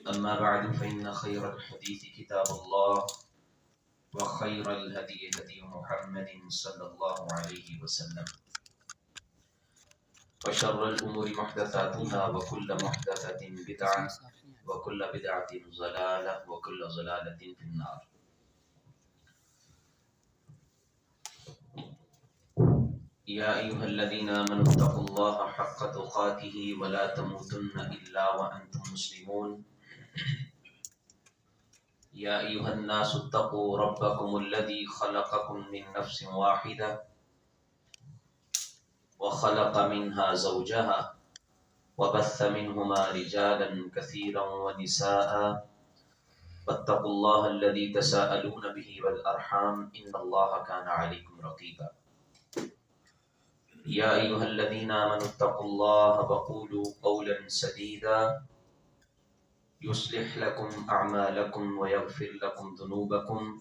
أما بعد فإن خير الحديث كتاب الله وخير الهدي هدي محمد صلى الله عليه وسلم وشر الأمور محدثاتها وكل محدثة بدعة وكل بدعة ضلالة وكل ضلالة في النار. يا أيها الذين آمنوا اتقوا الله حق تقاته ولا تموتن إلا وأنتم مسلمون. يا أيها الناس اتقوا ربكم الذي خلقكم من نفس واحدة وخلق منها زوجها وبث منهما رجالا كثيرا ونساء واتقوا الله الذي تساءلون به والأرحام إن الله كان عليكم رقيبا. يا أيها الذين آمنوا اتقوا الله وقولوا قولا سديدا يصلح لكم أعمالكم ويغفر لكم ذنوبكم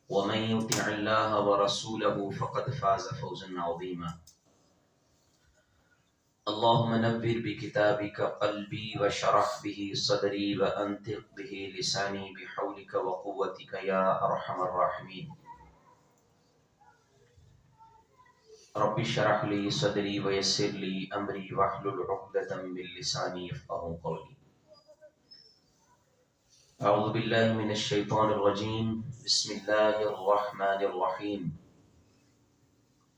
ومن يطع الله ورسوله فقد فاز فوزا عظيما. اللهم نبر بكتابك قلبي وشرح به صدري وأنطق به لساني بحولك وقوتك يا أرحم الراحمين. رب اشرح لي صدري ويسر لي أمري واحلل عقدة من لساني يفقهوا قولي. أعوذ بالله من الشيطان الرجيم. بسم الله الرحمن الرحيم.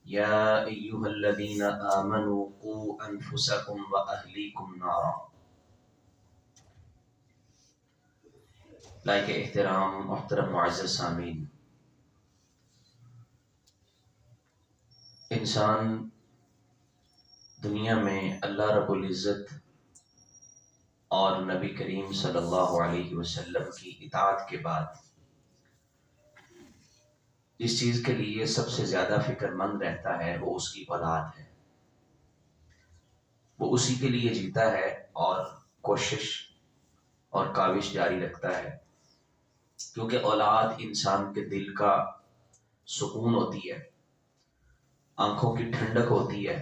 يا أيها الذين آمنوا قوا أنفسكم وأهليكم نارا. لائق احترام محترم معزز سامعین، انسان دنیا میں اللہ رب العزت اور نبی کریم صلی اللہ علیہ وسلم کی اطاعت کے بعد جس چیز کے لیے سب سے زیادہ فکر مند رہتا ہے وہ اس کی اولاد ہے. وہ اسی کے لیے جیتا ہے اور کوشش اور کاوش جاری رکھتا ہے، کیونکہ اولاد انسان کے دل کا سکون ہوتی ہے، آنکھوں کی ٹھنڈک ہوتی ہے،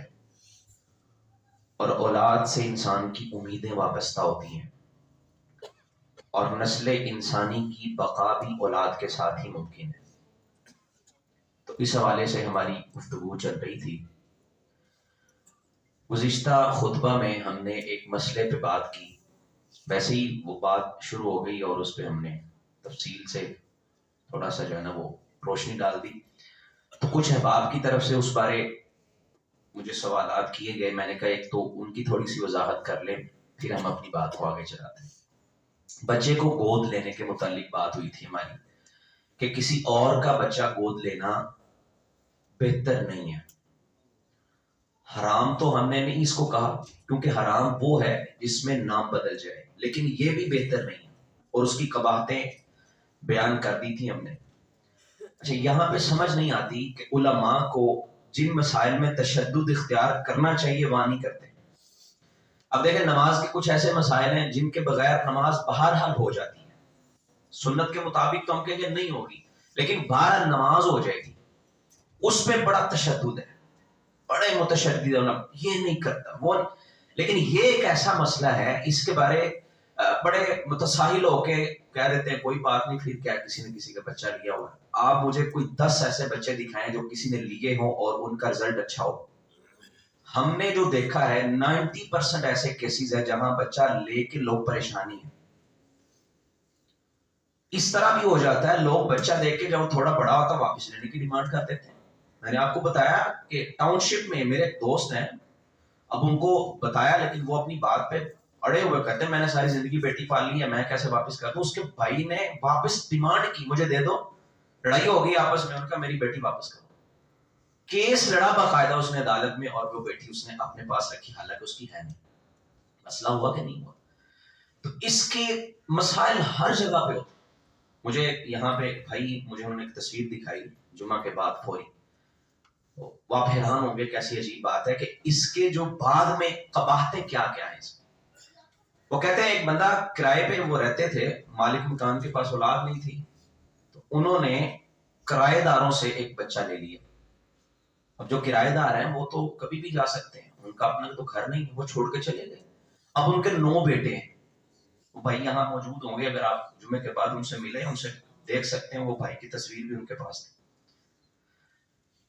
اور اولاد سے انسان کی امیدیں وابستہ ہوتی ہیں، اور نسل انسانی کی بقا بھی اولاد کے ساتھ ہی ممکن ہے. تو اس حوالے سے ہماری گفتگو چل رہی تھی. گزشتہ خطبہ میں ہم نے ایک مسئلے پہ بات کی، ویسے ہی وہ بات شروع ہو گئی اور اس پہ ہم نے تفصیل سے تھوڑا سا جو ہے نا وہ روشنی ڈال دی. تو کچھ احباب کی طرف سے اس بارے مجھے سوالات کیے گئے. میں نے کہا ایک تو ان کی تھوڑی سی وضاحت کر لیں، پھر ہم اپنی بات کو آگے چلاتے ہیں. بچے کو گود لینے کے متعلق بات ہوئی تھی ہماری کہ کسی اور کا بچہ گود لینا بہتر نہیں ہے. حرام تو ہم نے نہیں اس کو کہا، کیونکہ حرام وہ ہے جس میں نام بدل جائے، لیکن یہ بھی بہتر نہیں ہے، اور اس کی قباحتیں بیان کر دی تھی ہم نے. اچھا، یہاں پہ سمجھ نہیں آتی کہ علماء کو جن مسائل میں تشدد اختیار کرنا چاہیے وہاں نہیں کرتے. اب دیکھیں، نماز کے کچھ ایسے مسائل ہیں جن کے بغیر نماز بہرحال ہو جاتی ہے. سنت کے مطابق تو ہم کہیں گے نہیں ہوگی، لیکن بہرحال نماز ہو جائے گی. اس پہ بڑا تشدد ہے، بڑے متشدد یہ نہیں کرتا وہ. لیکن یہ ایک ایسا مسئلہ ہے، اس کے بارے بڑے متساہل ہو کے کہہ دیتے ہیں کوئی بات نہیں، پھر کیا کسی نے کسی کا بچہ لیا ہوا. آپ مجھے کوئی 10 ایسے بچے دکھائیں جو کسی نے لیے ہوں اور ان کا رزلٹ اچھا ہو. ہم نے جو دیکھا ہے 90% ایسے کیسز ہیں جہاں بچہ لے کے لوگ پریشانی ہیں. اس طرح بھی ہو جاتا ہے لوگ بچہ دے کے جب تھوڑا بڑا ہوتا واپس لینے کی ڈیمانڈ کرتے تھے. میں نے آپ کو بتایا کہ ٹاؤن شپ میں میرے دوست ہیں، اب ان کو بتایا لیکن وہ اپنی بات پہ اڑے ہوئے کہتے ہیں میں نے ساری زندگی بیٹی پال لی ہے، میں کیسے واپس کر دوں. اس کے بھائی نے واپس ڈیمانڈ کی مجھے دے دو. لڑائی ہو گئی آپس میں، ان کا میری بیٹی واپس کرو. کیس لڑا باقاعدہ اس نے عدالت میں، اور وہ بیٹی اس نے اپنے پاس رکھی، حالانکہ اس کی ہے نہیں. مسئلہ ہوا کہ نہیں ہوا؟ تو اس کے مسائل ہر جگہ پہ ہوتے. مجھے یہاں پہ بھائی مجھے انہوں نے ایک تصویر دکھائی جمعہ کے بعد فوری، وہ آپ حیران ہوں گے کیسی عجیب بات ہے کہ اس کے جو بعد میں قباحتیں کیا کیا ہیں. وہ کہتے ہیں ایک بندہ کرائے پہ وہ رہتے تھے، مالک مکان کے پاس اولاد نہیں تھی، تو انہوں نے کرایہ داروں سے ایک بچہ لے لیا. اب جو کرایہ دار ہیں وہ تو کبھی بھی جا سکتے ہیں، ان کا اپنا تو گھر نہیں ہے، وہ چھوڑ کے چلے گئے. اب ان کے 9 بیٹے ہیں، وہ بھائی یہاں موجود ہوں گے، اگر آپ جمعے کے بعد ان سے ملے، ان سے دیکھ سکتے ہیں، وہ بھائی کی تصویر بھی ان کے پاس تھی.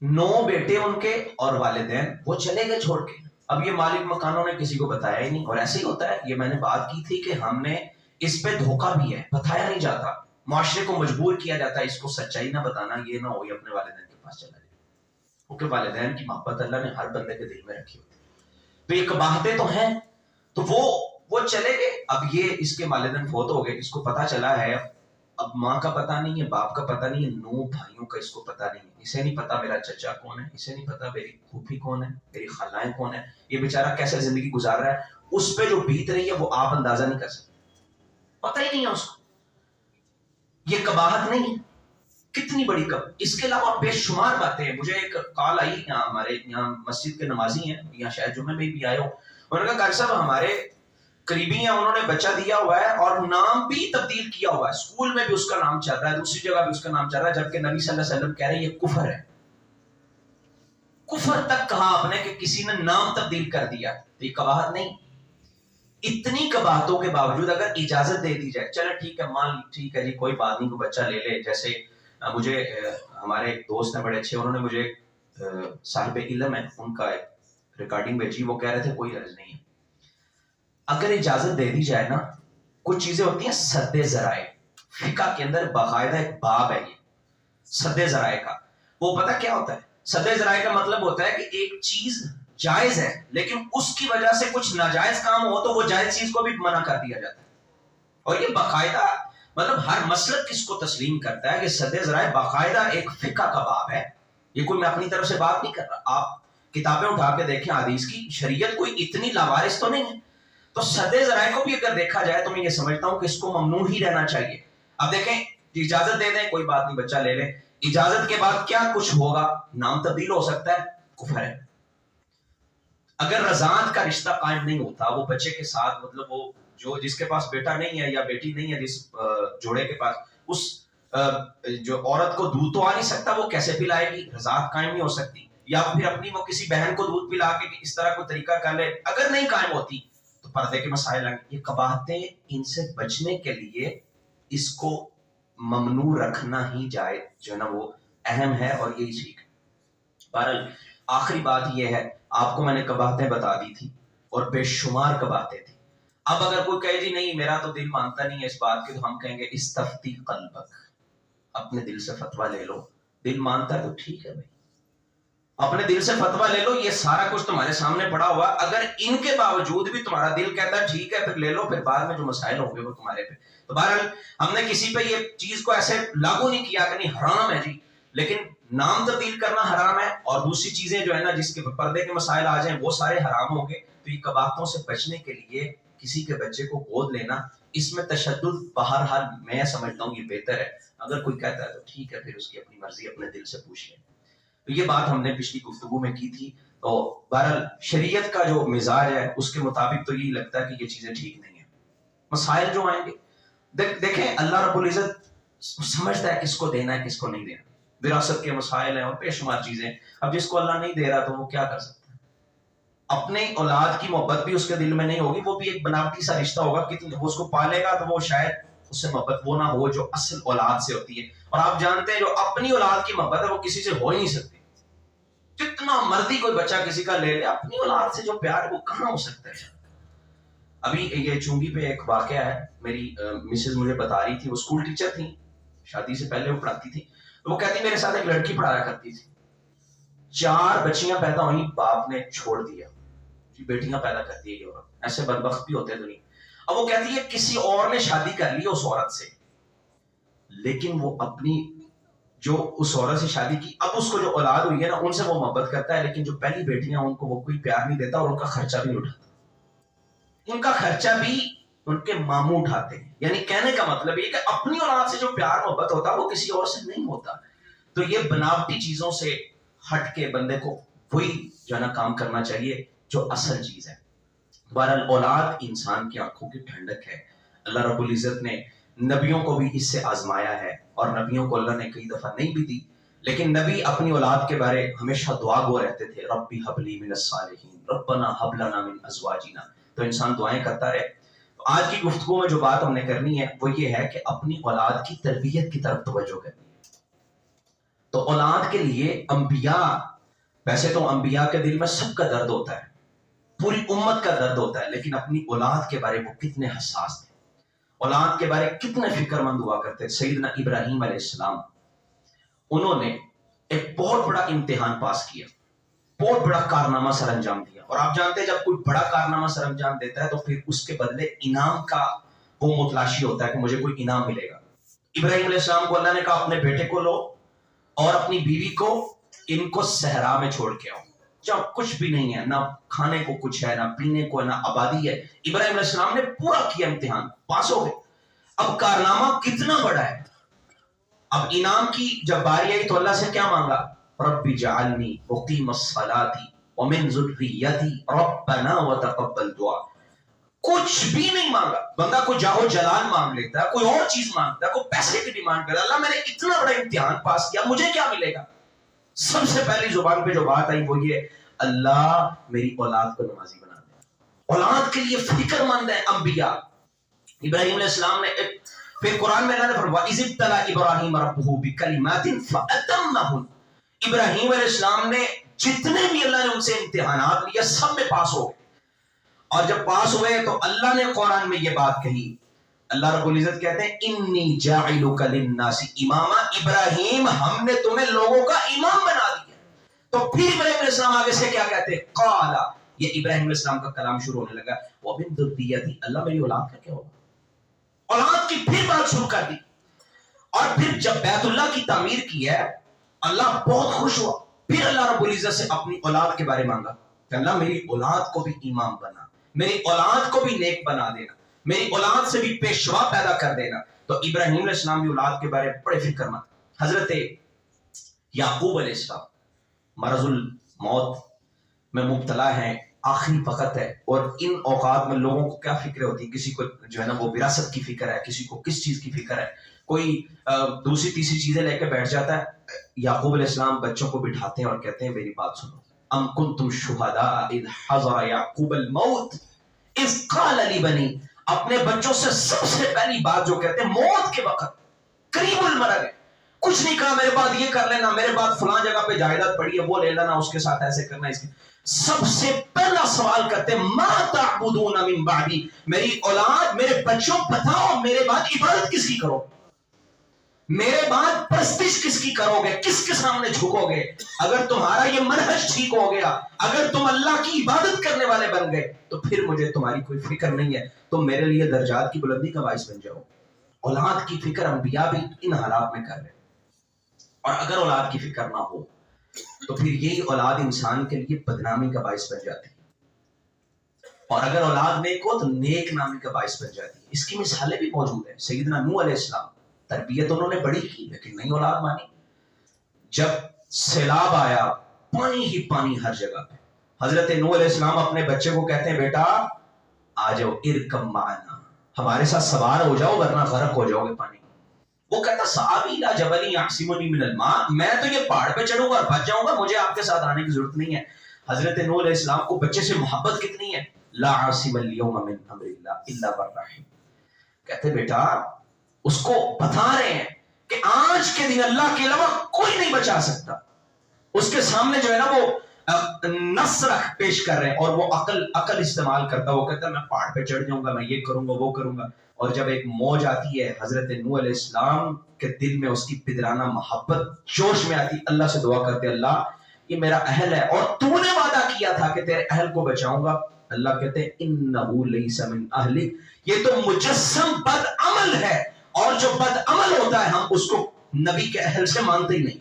9 بیٹے ان کے اور والدین، وہ چلے گئے چھوڑ کے. اب یہ مالک مکانوں نے کسی کو بتایا ہی نہیں. اور ایسے ہی ہوتا ہے، یہ میں نے بات کی تھی کہ ہم نے اس پہ دھوکہ بھی ہے، بتایا نہیں جاتا، معاشرے کو مجبور کیا جاتا ہے اس کو سچائی نہ بتانا، یہ نہ ہو یہ اپنے والدین کے پاس چلا جائے. کیونکہ والدین کی محبت اللہ نے ہر بندے کے دل میں رکھی ہوتی ہے. تو یہ قباحتیں تو ہیں. تو وہ چلے گئے. اب یہ اس کے والدین فوت ہو گئے، اس کو پتا چلا ہے، اب ماں کا پتہ نہیں ہے، باپ کا پتہ نہیں ہے، 9 بھائیوں کا اس کو پتہ نہیں ہے. اسے نہیں پتا میرا چچا کون ہے، اسے نہیں پتا میری پھوپھی کون ہے، میری خالائیں کون ہے، یہ بیچارہ کیسے زندگی گزار رہا ہے. اس پہ جو بیت رہی ہے وہ آپ اندازہ نہیں کر سکتے، پتہ ہی نہیں ہے اس کو. یہ قباحت نہیں ہے، کتنی بڑی اس کے علاوہ بے شمار باتیں ہیں. مجھے ایک کال آئی، یہاں ہمارے یہاں مسجد کے نمازی ہیں، یہاں شاید جمعے میں بھی آئے ہو. انہوں نے کہا قاری صاحب ہمارے قریبی ہیں، انہوں نے بچہ دیا ہوا ہے اور نام بھی تبدیل کیا ہوا ہے، اسکول میں بھی اس کا نام چل رہا ہے، دوسری جگہ بھی اس کا نام چل رہا ہے، جبکہ نبی صلی اللہ علیہ وسلم کہہ رہے ہیں یہ کفر ہے. کفر تک کہا آپ نے کہ کسی نے نام تبدیل کر دیا، تو یہ قباحت نہیں. اتنی قباحتوں کے باوجود اگر اجازت دے دی جائے، چلے ٹھیک ہے، مان ٹھیک ہے جی کوئی بات نہیں، کوئی بچہ لے لے. جیسے مجھے ہمارے ایک دوست ہیں بڑے اچھے، انہوں نے مجھے صاحب علم ہے ان کا ایک ریکارڈنگ بھیجی، وہ کہہ رہے تھے کوئی حرج نہیں ہے اگر اجازت دے دی جائے نا. کچھ چیزیں ہوتی ہیں سد ذرائع، فقہ کے اندر باقاعدہ ایک باب ہے یہ سد ذرائع کا. وہ پتہ کیا ہوتا ہے؟ سد ذرائع کا مطلب ہوتا ہے کہ ایک چیز جائز ہے لیکن اس کی وجہ سے کچھ ناجائز کام ہو تو وہ جائز چیز کو بھی منع کر دیا جاتا ہے. اور یہ باقاعدہ مطلب ہر مسلک کس کو تسلیم کرتا ہے کہ سد ذرائع باقاعدہ ایک فقہ کا باب ہے. یہ کوئی میں اپنی طرف سے بات نہیں کر رہا، آپ کتابیں اٹھا کے دیکھیں حدیث کی، شریعت کوئی اتنی لاوارث تو نہیں ہے. تو سد ذرائع کو بھی اگر دیکھا جائے تو میں یہ سمجھتا ہوں کہ اس کو ممنوع ہی رہنا چاہیے. اب دیکھیں اجازت دے دیں کوئی بات نہیں، بچہ لے لیں، اجازت کے بعد کیا کچھ ہوگا؟ نام تبدیل ہو سکتا ہے، کفر ہے. اگر رضاعت کا رشتہ قائم نہیں ہوتا وہ بچے کے ساتھ، مطلب وہ جو جس کے پاس بیٹا نہیں ہے یا بیٹی نہیں ہے، جس جوڑے کے پاس، اس جو عورت کو دودھ تو آ نہیں سکتا، وہ کیسے پلائے گی؟ رضاعت قائم نہیں ہو سکتی. یا پھر اپنی وہ کسی بہن کو دودھ پلا کے اس طرح کوئی طریقہ کر لے، اگر نہیں قائم ہوتی تو پردے کے مسائل آئیں. یہ قباحتیں، ان سے بچنے کے لیے اس کو ممنوع رکھنا ہی جائے جو ہے نا وہ اہم ہے اور یہی ٹھیک ہے. بہرحال آخری بات یہ ہے، آپ کو میں نے قباحتیں بتا دی تھی اور بے شمار قباحتیں تھی. اب اگر کوئی کہے جی نہیں میرا تو دل مانتا نہیں ہے اس بات کی، تو ہم کہیں گے استفتی قلبک، اپنے دل سے فتویٰ لے لو. دل مانتا ہے تو ٹھیک ہے بھائی، اپنے دل سے فتویٰ لے لو. یہ سارا کچھ تمہارے سامنے پڑا ہوا، اگر ان کے باوجود بھی تمہارا دل کہتا ہے ٹھیک ہے پھر لے لو، پھر بعد میں جو مسائل ہوں گے وہ تمہارے پہ. تو بہرحال ہم نے کسی پہ یہ چیز کو ایسے لاگو نہیں کیا کہ نہیں حرام ہے جی، لیکن نام تبدیل کرنا حرام ہے اور دوسری چیزیں جو ہے نا جس کے پردے کے مسائل آ جائیں وہ سارے حرام ہوں گے. تو یہ قباحتوں سے بچنے کے لیے کسی کے بچے کو گود لینا، اس میں تشدد بہرحال میں سمجھتا ہوں یہ بہتر ہے. اگر کوئی کہتا ہے تو ٹھیک ہے، پھر اس کی اپنی مرضی، اپنے دل سے پوچھ لیں. تو یہ بات ہم نے پچھلی گفتگو میں کی تھی. تو بہرحال شریعت کا جو مزاج ہے اس کے مطابق تو یہی لگتا ہے کہ یہ چیزیں ٹھیک نہیں ہیں. مسائل جو آئیں گے دیکھیں اللہ رب العزت سمجھتا ہے کس کو دینا ہے کس کو نہیں دینا. وراثت کے مسائل ہیں اور بے شمار چیزیں. اب جس کو اللہ نہیں دے رہا تو وہ کیا کر سکتا ہے؟ اپنے اولاد کی محبت بھی اس کے دل میں نہیں ہوگی، وہ بھی ایک بناوٹی سا رشتہ ہوگا، کتنے وہ اس کو پالے گا تو وہ شاید اس سے محبت وہ نہ ہو جو اصل اولاد سے ہوتی ہے. اور آپ جانتے ہیں جو اپنی اولاد کی محبت ہے وہ کسی سے ہو ہی نہیں سکتی. جتنا مرضی کوئی بچہ کسی کا لے لے، اپنی اولاد سے جو پیار ہے وہ کہاں ہو سکتا ہے. ابھی یہ چونگی پہ ایک واقعہ ہے، میری مسز مجھے بتا رہی تھی، وہ اسکول ٹیچر تھی، شادی سے پہلے وہ پڑھاتی تھی. وہ کہتی میرے ساتھ ایک لڑکی پڑھایا کرتی تھی، 4 بچیاں پیدا ہوئیں، باپ نے چھوڑ دیا جی، بیٹیاں پیدا کرتی ہے یہ عورت. ایسے بدبخت بھی ہوتے ہیں دنیا. اب وہ کہتی ہے کسی اور نے شادی کر لی اس عورت سے، لیکن وہ اپنی جو اس عورت سے شادی کی، اب اس کو جو اولاد ہوئی ہے نا ان سے وہ محبت کرتا ہے، لیکن جو پہلی بیٹیاں ان کو وہ کوئی پیار نہیں دیتا اور ان کا خرچہ بھی نہیں اٹھاتا. ان کا خرچہ بھی ان کے ماموں اٹھاتے ہیں. یعنی کہنے کا مطلب یہ کہ اپنی اولاد سے جو پیار محبت ہوتا ہے وہ کسی اور سے نہیں ہوتا. تو یہ بناوٹی چیزوں سے ہٹ کے بندے کو وہی جو ہے نا کام کرنا چاہیے جو اصل چیز ہے. بہرحال اولاد انسان کی آنکھوں کی ٹھنڈک ہے. اللہ رب العزت نے نبیوں کو بھی اس سے آزمایا ہے اور نبیوں کو اللہ نے کئی دفعہ نہیں بھی دی، لیکن نبی اپنی اولاد کے بارے ہمیشہ دعا گو رہتے تھے، ربی حب لی من الصالحین ربنا حب لنا من ازواجنا. تو انسان دعائیں کرتا رہے. آج کی گفتگو میں جو بات ہم نے کرنی ہے وہ یہ ہے کہ اپنی اولاد کی تربیت کی طرف توجہ کرنی ہے. تو اولاد کے لیے انبیاء، ویسے تو انبیاء کے دل میں سب کا درد ہوتا ہے، پوری امت کا درد ہوتا ہے، لیکن اپنی اولاد کے بارے وہ کتنے حساس تھے، اولاد کے بارے کتنے فکر مند ہوا کرتے. سیدنا ابراہیم علیہ السلام، انہوں نے ایک بہت بڑا امتحان پاس کیا، بہت بڑا کارنامہ سر انجام دیا. اور آپ جانتے ہیں جب کوئی بڑا کارنامہ سر انجام دیتا ہے تو پھر اس کے بدلے انعام کا وہ متلاشی ہوتا ہے کہ مجھے کوئی انعام ملے گا. ابراہیم علیہ السلام کو اللہ نے کہا اپنے بیٹے کو لو اور اپنی بیوی کو ان کو صحرا میں چھوڑ کے آؤ، جب کچھ بھی نہیں ہے، نہ کھانے کو کچھ ہے، نہ پینے کو، نہ آبادی ہے. ابراہیم علیہ السلام نے پورا کیا، امتحان پاس ہو گئے. اب کارنامہ کتنا بڑا ہے. اب انعام کی جب باری آئی تو اللہ سے کیا مانگا؟ رب جعلنی مقیم الصلاۃ ومن ذریتی ربنا وتقبل دعا. کچھ بھی نہیں مانگا. بندہ کوئی جاہو جلال مانگ لیتا ہے، کوئی اور چیز مانگتا ہے، کوئی پیسے کی ڈیمانڈ کرتا ہے. اللہ میں نے اتنا بڑا امتحان پاس کیا، مجھے کیا ملے گا؟ سب سے پہلی زبان پہ جو بات آئی وہ یہ، اللہ میری اولاد کو نمازی بنا دے. اولاد کے لیے فکر مند ہے انبیاء. ابراہیم علیہ السلام نے پھر قرآن میں اللہ نے فرمایا اذ ابتلى ابراہیم ربہ بکلمات فاتمہن. ابراہیم علیہ السلام نے جتنے بھی اللہ نے ان سے امتحانات لیے سب میں پاس ہو گئے. اور جب پاس ہوئے تو اللہ نے قرآن میں یہ بات کہی. اللہ رب العزت کہتے ہیں انی جاعلک للناس اماما. ابراہیم ہم نے تمہیں لوگوں کا امام بنا دیا. تو پھر ابراہیم علیہ السلام آگے سے کیا کہتے ہیں؟ قال، یہ ابراہیم علیہ السلام کا کلام شروع ہونے لگا، ومن ذریتی، اللہ میری اولاد کا کیا ہوگا؟ اولاد کی پھر بات شروع کر دی. اور پھر جب بیت اللہ کی تعمیر کی ہے اللہ بہت خوش ہوا. پھر اللہ رب العزت سے اپنی اولاد کے بارے مانگا کہ اللہ میری اولاد کو بھی امام بنا، میری اولاد کو بھی نیک بنا دینا، میری اولاد سے بھی پیشوا پیدا کر دینا. تو ابراہیم علیہ السلام کی اولاد کے بارے میں بڑے فکر مند. حضرت یعقوب علیہ السلام مرض الموت میں مبتلا ہیں، آخری وقت ہے، اور ان اوقات میں لوگوں کو کیا فکر ہوتی ہے؟ کسی کو جو ہے نا وہ وراثت کی فکر ہے، کسی کو کس چیز کی فکر ہے، کوئی دوسری تیسری چیزیں لے کے بیٹھ جاتا ہے. یعقوب علیہ السلام بچوں کو بٹھاتے ہیں اور کہتے ہیں میری بات سنو. ام کنتم شہداء اذ حضر یعقوب الموت اذ قال لبنی. اپنے بچوں سے سب سے پہلی بات جو کہتے ہیں موت کے وقت، قریب المرگ ہے، کچھ نہیں کہا میرے بعد یہ کر لینا، میرے بعد فلاں جگہ پہ جائیداد پڑی ہے وہ لے لینا، اس کے ساتھ ایسے کرنا. اس کے سب سے پہلا سوال کرتے ہیں ما تعبدون من بعدی. میری اولاد، میرے بچوں بتاؤ میرے بعد عبادت کس کی کرو، میرے بعد پرستش کس کی کرو گے، کس کے سامنے جھکو گے؟ اگر تمہارا یہ منہج ٹھیک ہو گیا، اگر تم اللہ کی عبادت کرنے والے بن گئے تو پھر مجھے تمہاری کوئی فکر نہیں ہے، تم میرے لیے درجات کی بلندی کا باعث بن جاؤ. اولاد کی فکر انبیاء بھی ان حالات میں کر رہے ہیں. اور اگر اولاد کی فکر نہ ہو تو پھر یہی اولاد انسان کے لیے بدنامی کا باعث بن جاتی ہے، اور اگر اولاد نیک ہو تو نیک نامی کا باعث بن جاتی ہے. اس کی مثالیں بھی موجود ہیں. سیدنا نوح علیہ السلام، تربیت انہوں نے بڑی کی لیکن نہیں اولاد مانی. جب سیلاب آیا پانی ہی پانی ہر جگہ پہ، حضرت نوح علیہ السلام اپنے بچے کو کہتے ہیں بیٹا آ جاؤ ارکب معنا، ہمارے ساتھ سوار ہو جاؤ ورنہ غرق ہو جاؤ گے پانی. وہ کہتا سآوی الی جبل یعصمنی من الماء، میں تو یہ پہاڑ پہ چڑھوں گا اور بچ جاؤں گا، مجھے آپ کے ساتھ آنے کی ضرورت نہیں ہے. حضرت نوح علیہ السلام کو بچے سے محبت کتنی ہے. لا عاصم اليوم من امر اللہ الا من رحم. کہتے بیٹا اس کو بتا رہے ہیں کہ آج کے دن اللہ کے علاوہ کوئی نہیں بچا سکتا. اس کے سامنے جو ہے نا وہ نص رکھ پیش کر رہے ہیں اور وہ عقل استعمال کرتا. وہ کہتا ہے میں پہاڑ پہ چڑھ جاؤں گا، میں یہ کروں گا وہ کروں گا. اور جب ایک موج آتی ہے حضرت نوح علیہ السلام کے دل میں اس کی پدرانہ محبت جوش میں آتی، اللہ سے دعا کرتے اللہ یہ میرا اہل ہے اور تو نے وعدہ کیا تھا کہ تیرے اہل کو بچاؤں گا. اللہ کہتے ہیں انہ لیس من اہلک، یہ تو مجسم بد عمل ہے، اور جو بد عمل ہوتا ہے ہم اس کو نبی کے اہل سے مانتے ہی نہیں.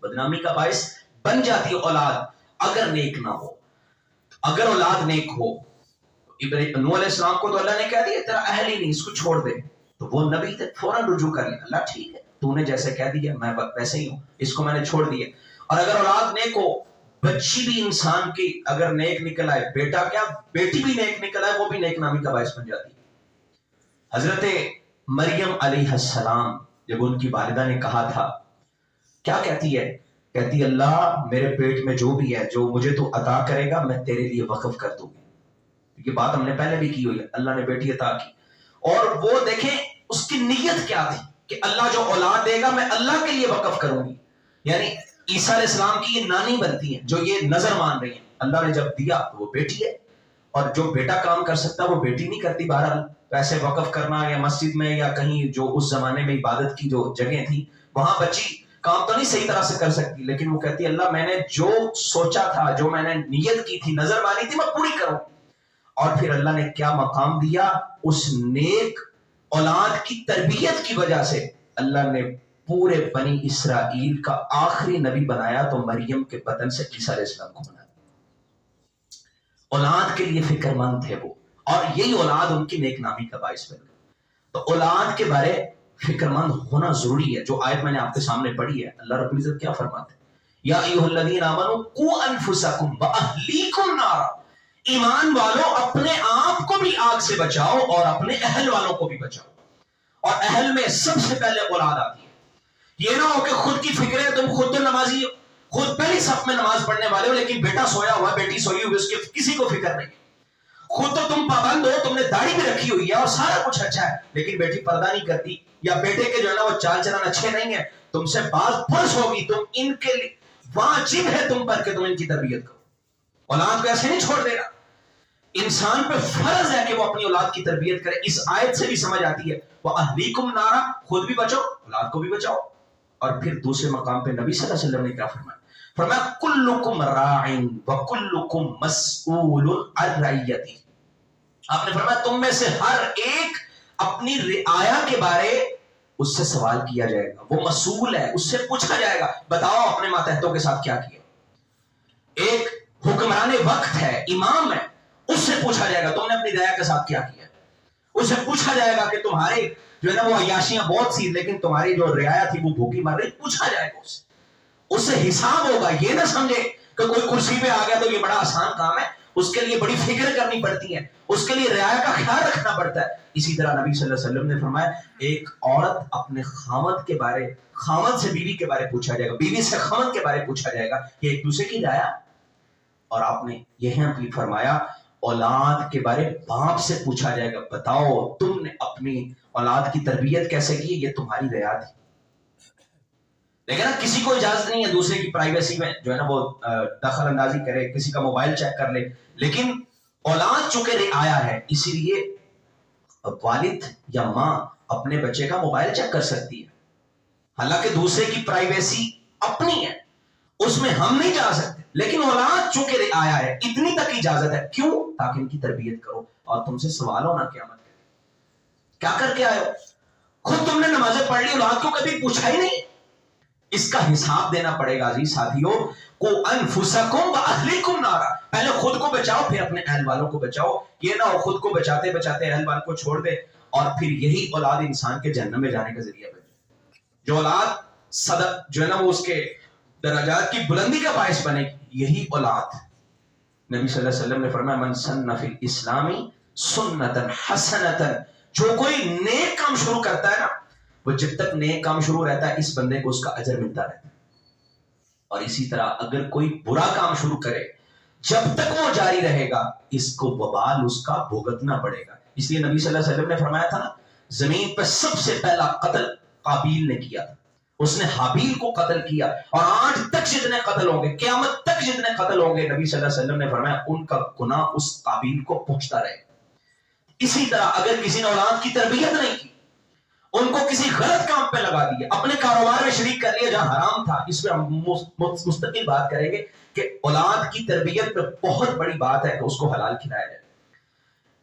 بدنامی کا باعث بن جاتی ہے اولاد اگر نیک نہ ہو. اگر اولاد نیک ہو، نوح علیہ السلام کو تو اللہ نے کہہ دیا تیرا اہل ہی نہیں، اس کو چھوڑ دے. تو وہ نبی تھے، فوراً رجوع کر لیا. اللہ ٹھیک ہے تو نے جیسے کہہ دیا میں ویسے ہی ہوں، اس کو میں نے چھوڑ دیا. اور اگر اولاد نیک ہو، بچی بھی انسان کی اگر نیک نکل آئے، بیٹا کیا بیٹی بھی نیک نکل آئے، وہ بھی نیک نامی کا باعث بن جاتی ہے. حضرت مریم علیہ السلام جب ان کی والدہ نے کہا تھا، کیا کہتی ہے؟ کہتی اللہ میرے پیٹ میں جو بھی ہے جو مجھے تو عطا کرے گا میں تیرے لیے وقف کر دوں گی. یہ بات ہم نے پہلے بھی کی ہوئی ہے، اللہ نے بیٹی عطا کی، اور وہ دیکھیں اس کی نیت کیا تھی کہ اللہ جو اولاد دے گا میں اللہ کے لیے وقف کروں گی. یعنی عیسیٰ علیہ السلام کی یہ نانی بنتی ہیں جو یہ نظر مان رہی ہیں. اللہ نے جب دیا تو وہ بیٹی ہے، اور جو بیٹا کام کر سکتا وہ بیٹی نہیں کرتی. بہرحال پیسے وقف کرنا یا مسجد میں یا کہیں جو اس زمانے میں عبادت کی جو جگہ تھی وہاں بچی کام تو نہیں صحیح طرح سے کر سکتی، لیکن وہ کہتی ہے اللہ میں نے جو سوچا تھا، جو میں نے نیت کی تھی، نظر مانی تھی، میں پوری کروں. اور پھر اللہ نے کیا مقام دیا، اس نیک اولاد کی تربیت کی وجہ سے اللہ نے پورے بنی اسرائیل کا آخری نبی بنایا تو مریم کے بدن سے عیسیٰ علیہ السلام کو بنایا. اولاد کے لیے فکر مند تھے وہ، اور یہی اولاد ان کی نیک نامی کا باعث بن گئی. تو اولاد کے بارے فکر مند ہونا ضروری ہے. جو آیت میں نے آپ کے سامنے پڑھی ہے، اللہ رب العزت کیا فرماتے ہیں، یا ایھا الذین آمنوا قوا انفسکم واہلیکم نارا، ایمان والوں اپنے آپ کو بھی آگ سے بچاؤ اور اپنے اہل والوں کو بھی بچاؤ. اور اہل میں سب سے پہلے اولاد آتی ہے. یہ نہ ہو کہ خود کی فکر ہے، تم خود تو نمازی ہو، خود پہلی صف میں نماز پڑھنے والے ہو، لیکن بیٹا سویا ہوا، بیٹی سوئی ہوئی، اس کے کسی کو فکر نہیں. خود تو تم پابند ہو، تم نے داڑھی بھی رکھی ہوئی ہے اور سارا کچھ اچھا ہے، لیکن بیٹی پردہ نہیں کرتی، یا بیٹے کے جو ہے نا وہ چال چلن اچھے نہیں ہیں، تم سے باز پرس ہوگی. تم ان کے لیے واجب ہے تم پر کہ تم ان کی تربیت کرو. اولاد کو ایسے نہیں چھوڑ دے گا. انسان پہ فرض ہے کہ وہ اپنی اولاد کی تربیت کرے. اس آیت سے بھی سمجھ آتی ہے وَأَهْلِيكُمْ نَارًا، خود بھی بچو اولاد کو بھی بچاؤ. اور پھر دوسرے مقام پہ نبی صلی اللہ علیہ وسلم نے کیا فرمایا، فرمایا کلکم راع وکلکم مسئول عن رعیتہ. آپ نے فرمایا تم میں سے ہر ایک اپنی رعایا کے بارے اس سے سوال کیا جائے گا، وہ مسئول ہے، اس سے پوچھا جائے گا بتاؤ اپنے ماتحتوں کے ساتھ کیا کیا. ایک حکمران وقت ہے، امام ہے، اس سے پوچھا جائے گا تم نے اپنی رعایا کے ساتھ کیا کیا. اس سے پوچھا جائے گا کہ تمہارے جو ہے نا وہ عیاشیاں بہت سی لیکن تمہاری جو رعایا تھی وہ بھوکی مر رہی. پوچھا جائے گا اس سے حساب ہوگا. یہ نہ سمجھے کہ کوئی کرسی پہ آ گیا تو یہ بڑا آسان کام ہے، اس کے لیے بڑی فکر کرنی پڑتی ہے، اس کے لیے رعایا کا خیال رکھنا پڑتا ہے. اسی طرح نبی صلی اللہ علیہ وسلم نے فرمایا ایک عورت اپنے خاوند کے بارے، خاوند سے بیوی کے بارے پوچھا جائے گا، بیوی سے خاوند کے بارے پوچھا جائے گا، یہ ایک دوسرے کی رعایا. اور آپ نے یہاں بھی فرمایا اولاد کے بارے باپ سے پوچھا جائے گا بتاؤ تم نے اپنی اولاد کی تربیت کیسے کی، یہ تمہاری رعایا تھی. لیکن کسی کو اجازت نہیں ہے دوسرے کی پرائیویسی میں جو ہے نا وہ دخل اندازی کرے، کسی کا موبائل چیک کر لے. لیکن اولاد چونکہ رعایا ہے اسی لیے والد یا ماں اپنے بچے کا موبائل چیک کر سکتی ہے. حالانکہ دوسرے کی پرائیویسی اپنی ہے، اس میں ہم نہیں جا سکتے، لیکن اولاد چونکہ رعایا ہے اتنی تک اجازت ہے. کیوں؟ تاکہ ان کی تربیت کرو اور تم سے سوال ہونا قیامت میں کیا کر کے آئے ہو. خود تم نے نمازیں پڑھ لی، اولاد کو کبھی پوچھا ہی نہیں. اس کا حساب دینا پڑے گا. عزیز ساتھیو، کو انفسکم واہلیکم نارا، پہلے خود کو بچاؤ پھر اپنے اہل والوں کو بچاؤ. یہ نہ ہو خود کو بچاتے بچاتے اہل والوں کو چھوڑ دے اور پھر یہی اولاد انسان کے جہنم میں جانے کا ذریعہ بنے. جو اولاد صدق جو ہے نا وہ اس کے درجات کی بلندی کا باعث بنے، یہی اولاد. نبی صلی اللہ علیہ وسلم نے فرمایا من سن فی الاسلام سنتا حسنتا، جو کوئی نیک کام شروع کرتا ہے نا وہ جب تک نیک کام شروع رہتا ہے اس بندے کو اس کا اجر ملتا رہتا ہے. اور اسی طرح اگر کوئی برا کام شروع کرے جب تک وہ جاری رہے گا اس کو وبال اس کا بھگتنا پڑے گا. اس لیے نبی صلی اللہ علیہ وسلم نے فرمایا تھا نا زمین پہ سب سے پہلا قتل قابیل نے کیا تھا، اس نے حابیل کو قتل کیا. اور آج تک جتنے قتل ہوں گے، قیامت تک جتنے قتل ہوں گے، نبی صلی اللہ علیہ وسلم نے فرمایا ان کا گناہ اس قابیل کو پہنچتا رہے گا. اسی طرح اگر کسی نے اولاد کی تربیت نہیں کی، ان کو کسی غلط کام پہ لگا دیا، اپنے کاروبار میں شریک کر لیا جہاں حرام تھا، اس پہ ہم مستقل بات کریں گے کہ اولاد کی تربیت پہ بہت بڑی بات ہے کہ اس کو حلال کھلایا جائے.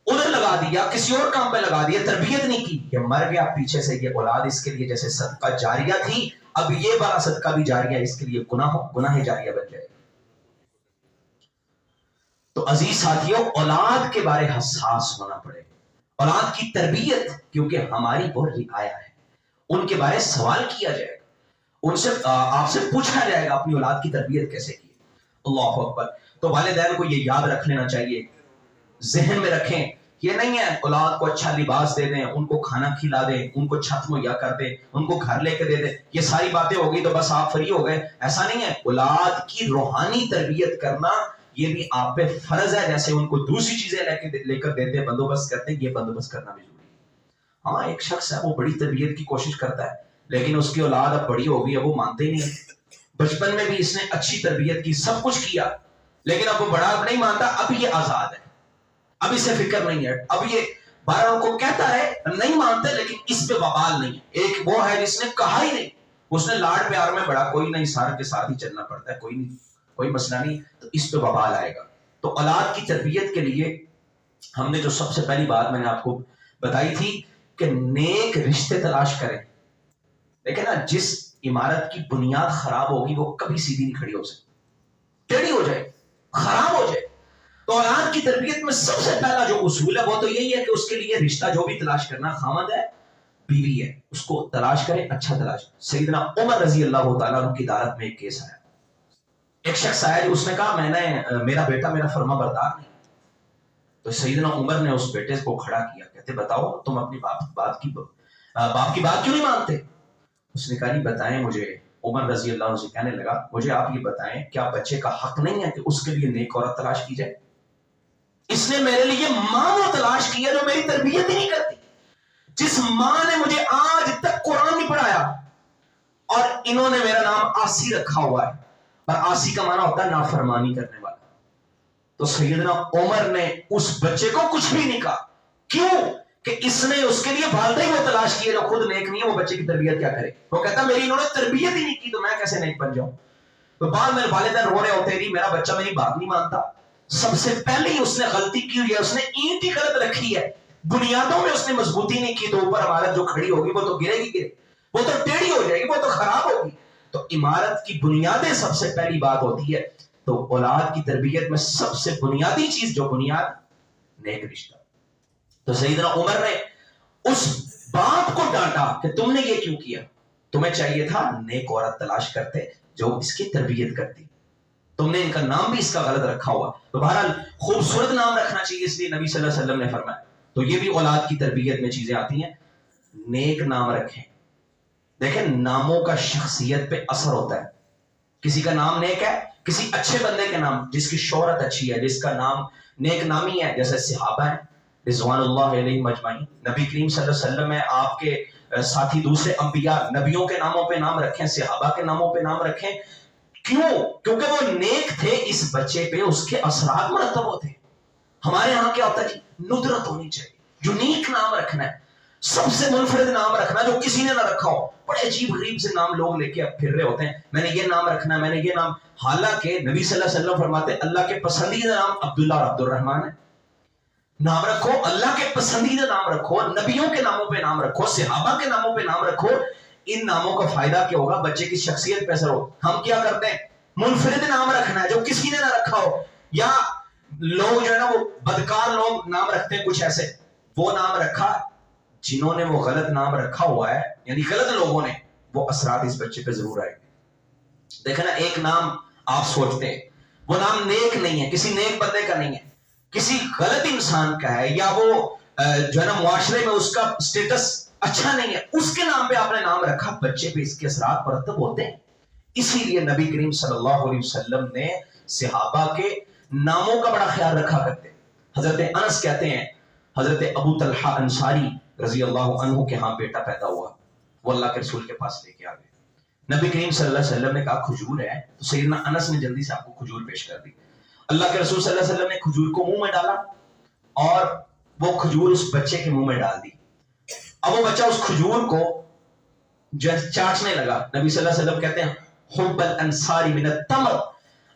ادھر لگا دیا، کسی اور کام پہ لگا دیا، تربیت نہیں کی، یہ مر گیا پیچھے سے. یہ اولاد اس کے لیے جیسے صدقہ جاریہ تھی، اب یہ بڑا صدقہ بھی جاریہ اس کے لیے گناہ جاریہ بن جائے. تو عزیز ساتھیوں، اولاد کے بارے حساس ہونا پڑے. اولاد کی تربیت کیونکہ ہماری بہت رعایا ہے، ان کے بارے سوال کیا جائے گا، ان سے آپ سے پوچھا جائے گا اپنی اولاد کی تربیت کیسے کی. اللہ اکبر. تو والدین کو یہ یاد رکھ لینا چاہیے، ذہن میں رکھیں. یہ نہیں ہے اولاد کو اچھا لباس دے دیں، ان کو کھانا کھلا دیں، ان کو چھت مہیا کر دیں، ان کو گھر لے کے دے دیں، یہ ساری باتیں ہو گئی تو بس آپ فری ہو گئے. ایسا نہیں ہے. اولاد کی روحانی تربیت کرنا یہ بھی آپ پہ فرض ہے، جیسے ان کو دوسری چیزیں لے کر دیتے ہیں، بندوبست کرتے ہیں، یہ بندوبست کرنا بھی ضروری ہے۔ ہاں ایک شخص ہے وہ بڑی تربیت کی کوشش کرتا ہے، لیکن اس کی اولاد اب بڑی ہو گئی ہے، وہ مانتے ہی نہیں۔ بچپن میں بھی اس نے اچھی تربیت کی، سب کچھ کیا، لیکن اب وہ بڑا نہیں مانتا، اب یہ آزاد ہے، اب اسے فکر نہیں ہے، اب یہ باروں کو کہتا ہے نہیں مانتے، لیکن اس پہ وبال نہیں ہے۔ ایک وہ ہے جس نے کہا ہی نہیں، اس نے لاڈ پیار میں بڑا، کوئی نہیں، سارے کے ساتھ ہی چلنا پڑتا ہے، کوئی نہیں، کوئی مسئلہ نہیں، تو اس پہ وبال آئے گا۔ تو اولاد کی تربیت کے لیے ہم نے جو سب سے پہلی بات میں نے آپ کو بتائی تھی کہ نیک رشتے تلاش کریں۔ دیکھیں نا، جس عمارت کی بنیاد خراب ہوگی وہ کبھی سیدھی نہیں کھڑی ہو سکتی، ٹیڑھی ہو جائے، خراب ہو جائے۔ تو اولاد کی تربیت میں سب سے پہلا جو اصول ہے وہ تو یہی ہے کہ اس کے لیے رشتہ جو بھی تلاش کرنا، خامد ہے، بیوی ہے، اس کو تلاش کریں، اچھا تلاش۔ سیدنا عمر رضی اللہ تعالیٰ عنہ کی عدالت میں ایک کیس آیا، ایک شخص آیا جو اس نے کہا میرا بیٹا میرا فرما بردار نہیں۔ تو سیدنا عمر نے اس بیٹے کو کھڑا کیا، کہتے بتاؤ تم اپنی باپ کی بات کیوں نہیں مانتے؟ اس نے کہا نہیں بتائیں مجھے۔ عمر رضی اللہ عنہ سے کہنے لگا مجھے آپ یہ بتائیں کیا بچے کا حق نہیں ہے کہ اس کے لیے نیک عورت تلاش کی جائے؟ اس نے میرے لیے ماں وہ تلاش کی ہے جو میری تربیت ہی نہیں کرتی، جس ماں نے مجھے آج تک قرآن نہیں پڑھایا، اور انہوں نے میرا نام آسی رکھا ہوا ہے، اور آسی کا معنی ہوتا ہے نافرمانی کرنے والا۔ تو سیدنا عمر نے اس بچے کو کچھ بھی نہیں کہا، کیوں کہ اس نے اس کے لیے والدہ ہی وہ تلاش کی ہے جو خود نیک نہیں ہے، وہ بچے کی تربیت کیا کرے؟ وہ کہتا میری انہوں نے تربیت ہی نہیں کی تو میں کیسے نیک بن جاؤں؟ تو بعد میں والدین رو رہے ہوتے میرا بچہ میری بات نہیں مانتا۔ سب سے پہلے ہی اس نے غلطی کی ہوئی ہے، اس نے اینٹ ہی غلط رکھی ہے، بنیادوں میں اس نے مضبوطی نہیں کی، تو اوپر عمارت جو کھڑی ہوگی وہ تو گرے گی، وہ تو ٹیڑھی ہو جائے گی، وہ تو خراب ہوگی۔ تو عمارت کی بنیادیں سب سے پہلی بات ہوتی ہے۔ تو اولاد کی تربیت میں سب سے بنیادی چیز جو بنیاد، نیک رشتہ۔ تو سیدنا عمر نے اس باپ کو ڈانٹا کہ تم نے یہ کیوں کیا؟ تمہیں چاہیے تھا نیک عورت تلاش کرتے جو اس کی تربیت کرتی، تم نے ان کا نام بھی اس کا غلط رکھا ہوا۔ تو بہرحال خوبصورت نام رکھنا چاہیے، اس لیے نبی صلی اللہ علیہ وسلم نے فرمایا۔ تو یہ بھی اولاد کی تربیت میں چیزیں آتی ہیں، نیک نام رکھیں۔ دیکھیں ناموں کا شخصیت پہ اثر ہوتا ہے، کسی کا نام نیک ہے، کسی اچھے بندے کے نام جس کی شہرت اچھی ہے، جس کا نام نیک نامی ہے، جیسے صحابہ ہیں رضوان اللہ علیہم اجمعین، نبی کریم صلی اللہ علیہ وسلم میں آپ کے ساتھی دوسرے انبیاء نبیوں کے ناموں پہ نام رکھیں، صحابہ کے ناموں پہ نام رکھیں، کیوں؟ کیونکہ وہ نیک تھے، اس بچے پہ اس کے اثرات مرتب ہوتے ہیں۔ ہمارے ہاں کیا ہوتا ہے جی، ندرت ہونی چاہیے، یونیک نام رکھنا ہے، سب سے منفرد نام رکھنا جو کسی نے نہ رکھا ہو۔ بڑے عجیب غریب سے نام لوگ لے کے پھر رہے ہوتے ہیں، میں نے یہ نام رکھنا ہے، میں نے یہ نام، حالانکہ نبی صلی اللہ علیہ وسلم فرماتے ہیں اللہ کے پسندیدہ نام عبداللہ اور عبد الرحمن ہے۔ نام رکھو، اللہ کے پسندیدہ نام رکھو، نبیوں کے ناموں پہ نام رکھو، صحابہ کے ناموں پہ نام رکھو۔ ان ناموں کا فائدہ کیا ہوگا؟ بچے کی شخصیت پہ اثر ہو۔ ہم کیا کرتے ہیں؟ منفرد نام رکھنا ہے جو کسی نے نہ رکھا ہو، یا لوگ جو ہے نا وہ بدکار لوگ نام رکھتے ہیں کچھ ایسے، وہ نام رکھا جنہوں نے وہ غلط نام رکھا ہوا ہے، یعنی غلط لوگوں نے، وہ اثرات اس بچے پہ ضرور آئے گے۔ دیکھیں نا، ایک نام آپ سوچتے ہیں وہ نام نیک نہیں ہے، کسی نیک بندے کا نہیں ہے، کسی غلط انسان کا ہے، یا وہ جو ہے نا معاشرے میں اس کا سٹیٹس اچھا نہیں ہے، اس کے نام پہ آپ نے نام رکھا، بچے پہ اس کے اثرات مرتب ہوتے ہیں۔ اسی لیے نبی کریم صلی اللہ علیہ وسلم نے صحابہ کے ناموں کا بڑا خیال رکھا کرتے۔ حضرت انس کہتے ہیں حضرت ابو طلحہ انصاری رضی اللہ عنہ کے ہاں بیٹا پیدا ہوا، وہ اللہ کے رسول کے پاس لے کے آ گئے۔ نبی کریم صلی اللہ علیہ وسلم نے کہا کھجور ہے، تو سیدنا انس نے جلدی سے آپ کو کھجور پیش کر دی۔ اللہ کے رسول صلی اللہ علیہ وسلم نے کھجور کو منہ میں ڈالا اور وہ کھجور اس بچے کے منہ میں ڈال دی۔ اب وہ بچہ اس کھجور کو چاٹنے لگا۔ نبی صلی اللہ علیہ وسلم کہتے ہیں حب الانصاری من التمر،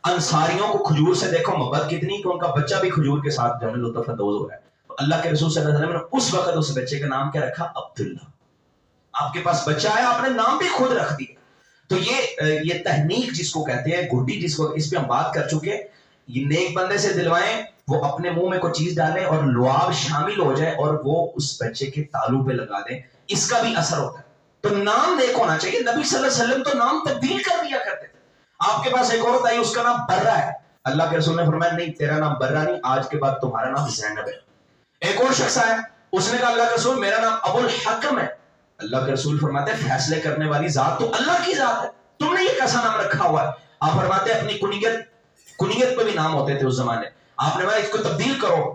انصاریوں کو کھجور سے دیکھو محبت کتنی کہ ان کا بچہ بھی کھجور کے ساتھ جو ہے لطف اندوز ہو رہا ہے۔ تو اللہ کے رسول صلی اللہ علیہ وسلم نے اس وقت اس بچے کا نام کیا رکھا؟ عبداللہ۔ آپ کے پاس بچہ ہے، آپ نے نام بھی خود رکھ دیا۔ تو یہ تحنیک جس کو کہتے ہیں، گڈی جس کو، اس پہ ہم بات کر چکے۔ یہ نیک بندے سے دلوائیں، وہ اپنے منہ میں کوئی چیز ڈالیں اور لعاب شامل ہو جائے اور وہ اس بچے کے تالو پہ لگا دیں، اس کا بھی اثر ہوتا ہے۔ تو نام نیک ہونا چاہیے۔ نبی صلی اللہ علیہ وسلم تو نام تبدیل کر دیا کرتے تھے۔ آپ کے پاس ایک عورت آئی، اس کا نام برہ ہے، اللہ کے رسول نے فرمایا نہیں تیرا نام برہ نہیں، آج کے بعد تمہارا نام زینب ہے۔ ایک اور شخص آیا، اس نے کہا اللہ کے رسول میرا نام ابو الحکم ہے، اللہ کے رسول فرماتے ہیں فیصلے کرنے والی ذات تو اللہ کی ذات ہے، تم نے یہ کیسا نام رکھا ہوا ہے؟ آپ فرماتے ہیں اپنی کنیت کنیت پہ بھی نام ہوتے تھے اس زمانے. آپ نے کہا اس کو تبدیل کرو,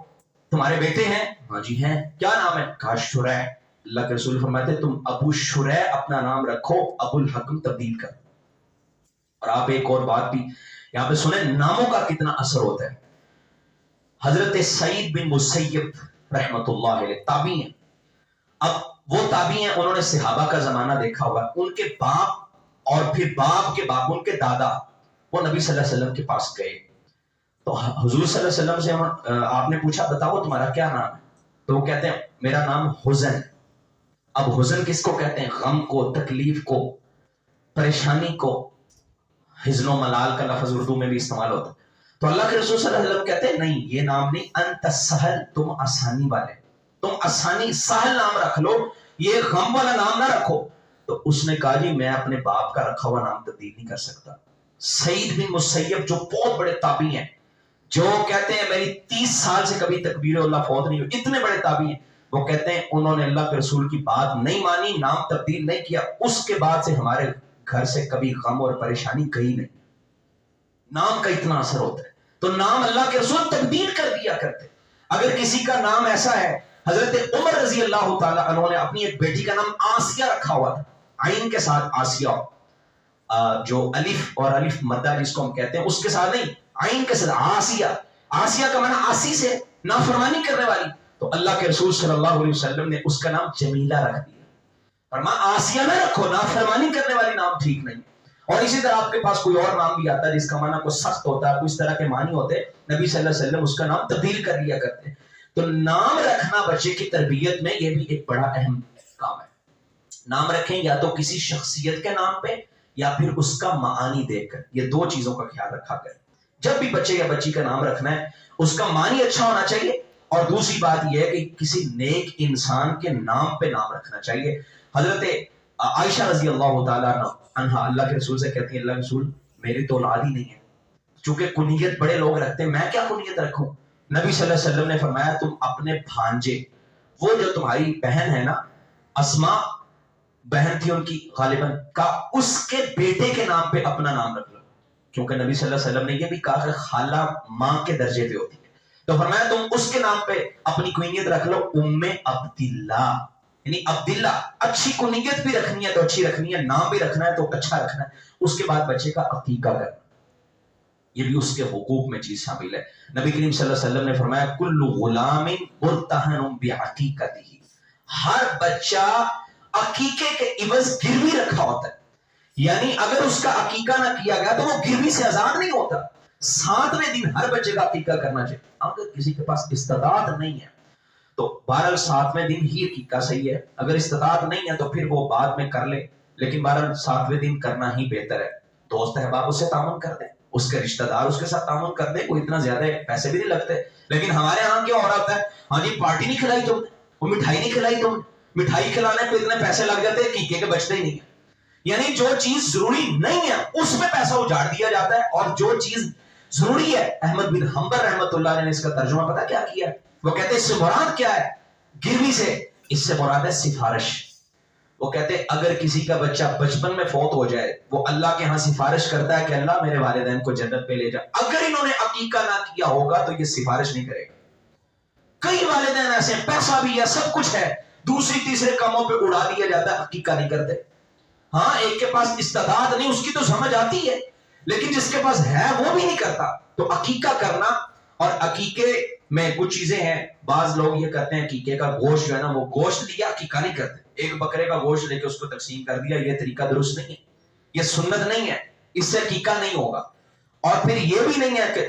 تمہارے بیٹے ہیں؟ ہاں جی ہیں. کیا نام ہے؟ کہا شریح. اللہ کے رسول فرماتے تم ابو شریح اپنا نام رکھو, ابو الحکم تبدیل کر. اور آپ ایک اور بات بھی یہاں پہ سنیں, ناموں کا کتنا اثر ہوتا ہے. حضرت سعید بن مسیب رحمت اللہ علیہ تابعی ہیں. اب وہ تابعی ہیں, انہوں نے صحابہ کا زمانہ دیکھا ہوا. ان کے باپ اور پھر باپ کے باپ, ان کے دادا, وہ نبی صلی اللہ علیہ وسلم کے پاس گئے. تو حضور صلی اللہ علیہ وسلم سے آپ نے پوچھا بتاؤ تمہارا کیا نام ہے؟ تو وہ کہتے ہیں میرا نام حزن. اب حزن کس کو کہتے ہیں؟ غم کو, تکلیف کو, پریشانی کو. حزن و ملال کا لفظ اردو میں بھی استعمال ہوتا ہے. تو اللہ کے رسول صلی اللہ علیہ وسلم کہتے ہیں نہیں, یہ نام نہیں, انت سہل, تم آسانی والے, تم آسانی, سہل نام رکھ لو, یہ غم والا نام نہ رکھو. تو اس نے کہا جی میں اپنے باپ کا رکھا ہوا نام تبدیل نہیں کر سکتا. سعید بن مسیب جو بہت بڑے تابعی ہیں, جو کہتے ہیں میری 30 سال سے کبھی تکبیر اللہ فوت نہیں ہوئی, اتنے بڑے تابعی ہیں, وہ کہتے ہیں انہوں نے اللہ کے رسول کی بات نہیں مانی, نام تبدیل نہیں کیا, اس کے بعد سے ہمارے گھر سے کبھی غم اور پریشانی گئی نہیں. نام کا اتنا اثر ہوتا ہے. تو نام اللہ کے رسول تبدیل کر دیا کرتے. اگر کسی کا نام ایسا ہے, حضرت عمر رضی اللہ تعالی عنہ نے اپنی ایک بیٹی کا نام آسیہ رکھا ہوا تھا, عین کے ساتھ آسیہ, جو الف اور الف مدہ جس کو ہم کہتے ہیں اس کے ساتھ نہیں, عین کے ساتھ آسیہ. آسیہ کا معنی آسی سے, نافرمانی کرنے والی. تو اللہ کے رسول صلی اللہ علیہ وسلم نے اس کا نام جمیلہ رکھ دیا. فرمایا آسیہ نہ رکھو, نافرمانی کرنے والی نام ٹھیک نہیں. اور اسی طرح آپ کے پاس کوئی اور نام بھی آتا ہے جس کا معنی کوئی سخت ہوتا ہے, کوئی اس طرح کے معنی ہوتے ہیں, نبی صلی اللہ علیہ وسلم اس کا نام تبدیل کر لیا کرتے ہیں. تو نام رکھنا بچے کی تربیت میں یہ بھی ایک بڑا اہم کام ہے. نام رکھیں یا تو کسی شخصیت کے نام پہ یا پھر اس کا معانی دیکھ کر, یہ دو چیزوں کا خیال رکھا کریں. جب بھی بچے یا بچی کا نام رکھنا ہے اس کا معنی اچھا ہونا چاہیے, اور دوسری بات یہ ہے کہ کسی نیک انسان کے نام پہ نام رکھنا چاہیے. حضرت عائشہ رضی اللہ تعالیٰ عنہا اللہ کے رسول سے کہتی ہیں اللہ کے رسول میری تو اولاد ہی نہیں ہے, چونکہ کنیت بڑے لوگ رکھتے ہیں, میں کیا کنیت رکھوں؟ نبی صلی اللہ علیہ وسلم نے فرمایا تم اپنے بھانجے, وہ جو تمہاری بہن ہے نا اسما, بہن تھی ان کی غالباً, کا اس کے بیٹے کے نام پہ اپنا نام رکھ لو, کیونکہ نبی صلی اللہ علیہ وسلم نے یہ بھی کہا کہ خالہ ماں کے درجے پہ ہوتی ہے. تو فرمایا تم اس کے نام پہ اپنی کنیت رکھ لو ام عبداللہ, یعنی عبداللہ. اچھی کنیت بھی رکھنی ہے تو اچھی رکھنی ہے, نام بھی رکھنا ہے تو اچھا رکھنا ہے. اس کے بعد بچے کا عقیقہ کرنا, یہ بھی اس کے حقوق میں چیز شامل ہے. نبی کریم صلی اللہ علیہ وسلم نے فرمایا کل غلام مرتہن بعقیقتہ, ہر بچہ عقیقے کے عوض گروی رکھا ہوتا ہے. یعنی اگر اس کا عقیقہ نہ کیا گیا تو وہ گروی سے آزاد نہیں ہوتا. 7ویں دن ہر بچے کا عقیقہ کرنا چاہیے. اگر کسی کے پاس استطاعت نہیں ہے تو بہرحال 7ویں دن ہی عقیقہ صحیح ہے. اگر استطاعت نہیں ہے تو پھر وہ بعد میں کر لے, لیکن بہرحال 7ویں دن کرنا ہی بہتر ہے. دوست احباب اس سے تعاون کر دیں, اس کے رشتہ دار اس کے ساتھ تعاون کر دیں, کوئی اتنا زیادہ پیسے بھی نہیں لگتے. لیکن ہمارے ہاں کیا ہو رہا ہے, ہاں جی پارٹی نہیں کھلائی تم, وہ مٹھائی نہیں کھلائی تم, مٹھائی کھلانے پہ اتنے پیسے لگ جاتے ہیں عقیقے کے بچتے ہی نہیں ہے. یعنی جو چیز ضروری نہیں ہے اس میں پیسہ اجاڑ دیا جاتا ہے, اور جو چیز ضروری ہے. احمد بن حنبل رحمت اللہ علیہ نے اس کا ترجمہ پتا کیا کیا, وہ کہتے ہیں اس سے مراد کیا ہے گروی سے, اس سے مراد ہے سفارش. وہ کہتے ہیں اگر کسی کا بچہ بچپن میں فوت ہو جائے, وہ اللہ کے ہاں سفارش کرتا ہے کہ اللہ میرے والدین کو جنت پہ لے جا. اگر انہوں نے عقیقہ نہ کیا ہوگا تو یہ سفارش نہیں کرے گا. کئی والدین ایسے ہیں, پیسہ بھی ہے, سب کچھ ہے, دوسری تیسرے کاموں پہ اڑا دیا جاتا ہے, عقیقہ نہیں کرتے. ہاں ایک کے پاس استطاعت نہیں, اس کی تو سمجھ آتی ہے, لیکن جس کے پاس ہے وہ بھی نہیں کرتا. تو عقیقہ کرنا, اور عقیقے میں کچھ چیزیں ہیں. بعض لوگ یہ کرتے ہیں عقیقے کا گوشت جو ہے نا وہ گوشت لیا عقیقہ نہیں کرتے, ایک بکرے کا گوشت لے کے اس کو تقسیم کر دیا. یہ طریقہ درست نہیں ہے, یہ سنت نہیں ہے, اس سے عقیقہ نہیں ہوگا. اور پھر یہ بھی نہیں ہے کہ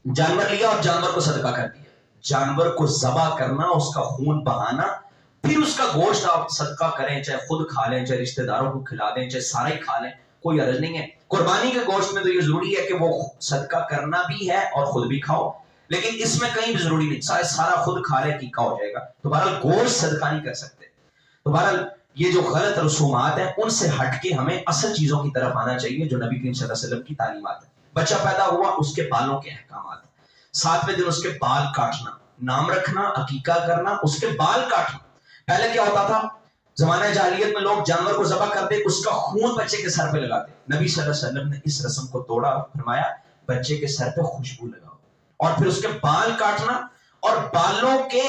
جانور لیا اور جانور کو صدقہ کر دیا. جانور کو ذبح کرنا, اس کا خون بہانا, پھر اس کا گوشت آپ صدقہ کریں, چاہے خود کھا لیں, چاہے رشتہ داروں کو کھلا دیں, چاہے سارے ہی کھا لیں, کوئی حرج نہیں ہے. قربانی کے گوشت میں تو یہ ضروری ہے کہ وہ صدقہ کرنا بھی ہے اور خود بھی کھاؤ, لیکن اس میں کہیں بھی ضروری نہیں سارا خود کھا لے عقیقہ ہو جائے گا. تو بہرحال گوشت صدقہ نہیں کر سکتے. تو بہرحال یہ جو غلط رسومات ہیں ان سے ہٹ کے ہمیں اصل چیزوں کی طرف آنا چاہیے جو نبی کریم صلی اللہ علیہ وسلم کی تعلیمات ہیں. بچہ پیدا ہوا, اس کے بالوں کے احکامات, 7ویں دن اس کے بال کاٹنا, نام رکھنا, عقیقہ کرنا, اس کے بال کاٹنا. پہلے کیا ہوتا تھا زمانہ جاہلیت میں, لوگ جانور کو ذبح کرتے, اس کا خون بچے کے سر پہ لگاتے. نبی صلی اللہ علیہ وسلم نے اس رسم کو توڑا, فرمایا بچے کے سر پہ خوشبو لگاؤ، اور پھر اس کے بال کاٹنا اور بالوں کے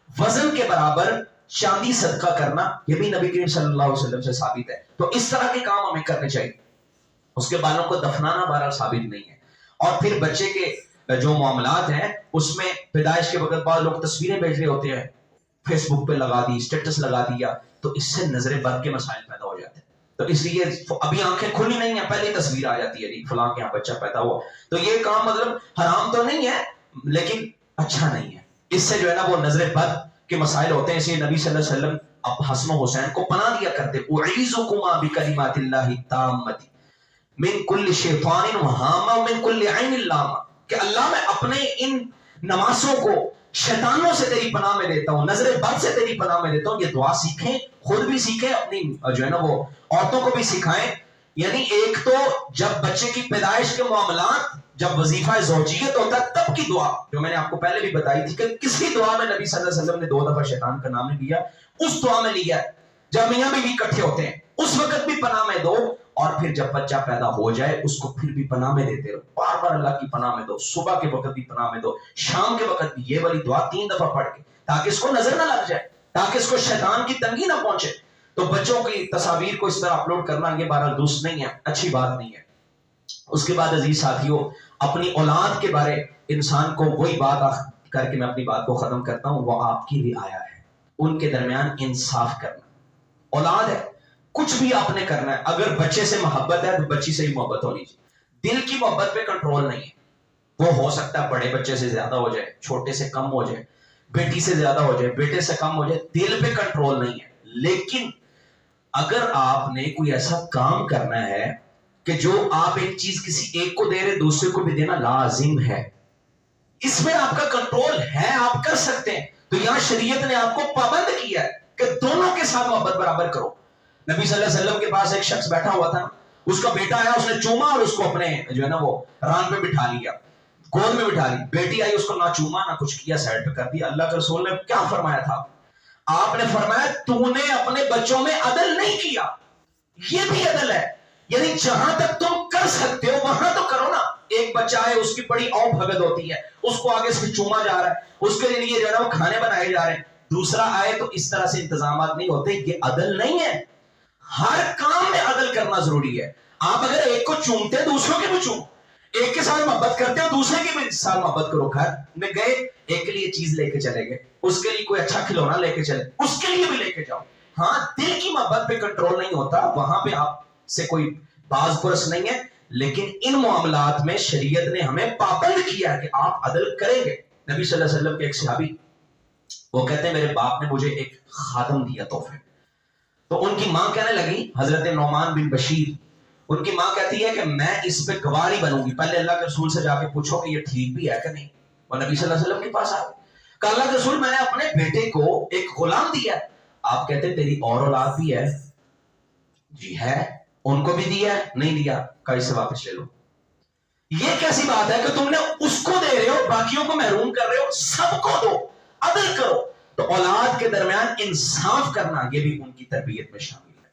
وزن کے برابر چاندی صدقہ کرنا، یہ بھی نبی کریم صلی اللہ علیہ وسلم سے ثابت ہے۔ تو اس طرح کے کام ہمیں کرنے چاہیے، اس کے بالوں کو دفنانا بہرحال ثابت نہیں ہے۔ اور پھر بچے کے جو معاملات ہیں اس میں پیدائش کے وقت بعض لوگ تصویریں بھیج رہے ہوتے ہیں، فیس بک پہ لگا دی، اسٹیٹس لگا دیا، تو اس سے نظر بد کے مسائل پیدا ہو جاتے ہیں۔ تو اس لیے ابھی آنکھیں کھلی نہیں ہیں، پہلی تصویر آ جاتی ہے جی فلاں کے یہاں بچہ پیدا ہوا، تو یہ کام مطلب حرام تو نہیں ہے لیکن اچھا نہیں ہے، اس سے جو ہے نا وہ نظر بد کے مسائل ہوتے ہیں۔ اس لیے نبی صلی اللہ علیہ وسلم اب حسن و حسین کو پناہ دیا کرتے، اعیذکما بکلمات اللہ التامۃ من کل شیطان وہامہ من کل عین لامہ، کہ اللہ میں اپنے ان نمازوں کو شیطانوں سے تیری پناہ میں دیتا ہوں، نظر بد سے تیری پناہ میں دیتا ہوں۔ یہ دعا سیکھیں، خود بھی سیکھیں، اپنی جو ہے نا وہ عورتوں کو بھی سکھائیں۔ یعنی ایک تو جب بچے کی پیدائش کے معاملات، جب وظیفہ زوجیت ہوتا ہے تب کی دعا، جو میں نے آپ کو پہلے بھی بتائی تھی کہ کسی دعا میں نبی صلی اللہ علیہ وسلم نے 2 دفعہ شیطان کا نام نہیں لیا، اس دعا میں لیا۔ جب میاں بیوی اکٹھے ہوتے ہیں اس وقت بھی پناہ میں دو، اور پھر جب بچہ پیدا ہو جائے اس کو پھر بھی پناہ میں دیتے رہو، بار بار اللہ کی پناہ میں دو، صبح کے وقت بھی پناہ میں دو، شام کے وقت بھی یہ والی دعا 3 دفعہ پڑھ کے، تاکہ اس کو نظر نہ لگ جائے، تاکہ اس کو شیطان کی تنگی نہ پہنچے۔ تو بچوں کی تصاویر کو اس طرح اپلوڈ کرنا یہ بہرحال درست نہیں ہے، اچھی بات نہیں ہے۔ اس کے بعد عزیز ساتھیوں، اپنی اولاد کے بارے انسان کو وہی بات کر کے میں اپنی بات کو ختم کرتا ہوں، وہ آپ کی رعایا ہے، ان کے درمیان انصاف کرنا۔ اولاد ہے، کچھ بھی آپ نے کرنا ہے، اگر بچے سے محبت ہے تو بچی سے ہی محبت ہونی چاہیے، دل کی محبت پہ کنٹرول نہیں ہے۔ وہ ہو سکتا ہے بڑے بچے سے زیادہ ہو جائے، چھوٹے سے کم ہو جائے، بیٹی سے زیادہ ہو جائے، بیٹے سے کم ہو جائے، دل پہ کنٹرول نہیں ہے۔ لیکن اگر آپ نے کوئی ایسا کام کرنا ہے کہ جو آپ ایک چیز کسی ایک کو دے رہے دوسرے کو بھی دینا لازم ہے، اس میں آپ کا کنٹرول ہے، آپ کر سکتے ہیں، تو یہاں شریعت نے آپ کو پابند کیا ہے کہ دونوں کے ساتھ محبت برابر کرو۔ نبی صلی اللہ علیہ وسلم کے پاس ایک شخص بیٹھا ہوا تھا، اس کا بیٹا آیا، اس نے چوما اور اس کو اپنے جو ہے نا وہ ران پہ بٹھا لیا، گود میں بٹھا لی۔ بیٹی آئی، اس کو نہ چوما نہ کچھ کیا، سائڈ پہ کر دیا۔ اللہ کے رسول نے کیا فرمایا تھا؟ آپ نے فرمایا تو نے اپنے بچوں میں عدل نہیں کیا، یہ بھی عدل ہے، یعنی جہاں تک تم کر سکتے ہو وہاں تو کرو نا۔ ایک بچہ ہے، اس کی بڑی او بھگت ہوتی ہے، اس کو آگے سے چوما جا رہا ہے، اس کے لیے جو ہے نا وہ کھانے بنائے جا رہے ہیں، دوسرا آئے تو اس طرح سے انتظامات نہیں ہوتے، یہ عدل نہیں ہے۔ ہر کام میں عدل کرنا ضروری ہے۔ آپ اگر ایک کو چومتے ہیں دوسروں کے بھی چومو، ایک کے ساتھ محبت کرتے ہو دوسرے کے بھی ساتھ محبت کرو۔ گھر میں گئے، ایک کے لیے چیز لے کے چلے گئے، اس کے لیے کوئی اچھا کھلونا لے کے چلے، اس کے لیے بھی لے کے جاؤ۔ ہاں، دل کی محبت پہ کنٹرول نہیں ہوتا، وہاں پہ آپ سے کوئی باز پرس نہیں ہے، لیکن ان معاملات میں شریعت نے ہمیں پابند کیا کہ آپ عدل کریں گے۔ نبی صلی اللہ علیہ وسلم کے ایک صحابی، وہ کہتے ہیں میرے باپ نے مجھے ایک خادم دیا تحفے، تو ان کی ماں کہنے لگی، حضرت نعمان بن بشیر، ان کی ماں کہتی ہے کہ میں اس پہ گواہی بنوں گی، پہلے اللہ کے رسول سے جا کے پوچھو کہ یہ ٹھیک بھی ہے کہ نہیں۔ وہ نبی صلی اللہ علیہ وسلم کے پاس آ گئے، کہا اللہ کے رسول میں نے اپنے بیٹے کو ایک غلام دیا ہے۔ آپ کہتے تیری اور اولاد بھی ہے؟ جی ہے۔ ان کو بھی دیا ہے؟ نہیں دیا۔ کہا اسے واپس لے لو۔ یہ کیسی بات ہے کہ تم نے اس کو دے رہے ہو باقیوں کو محروم کر رہے ہو؟ سب کو دو، عدل کرو۔ تو اولاد کے درمیان انصاف کرنا یہ بھی ان کی تربیت میں شامل ہے۔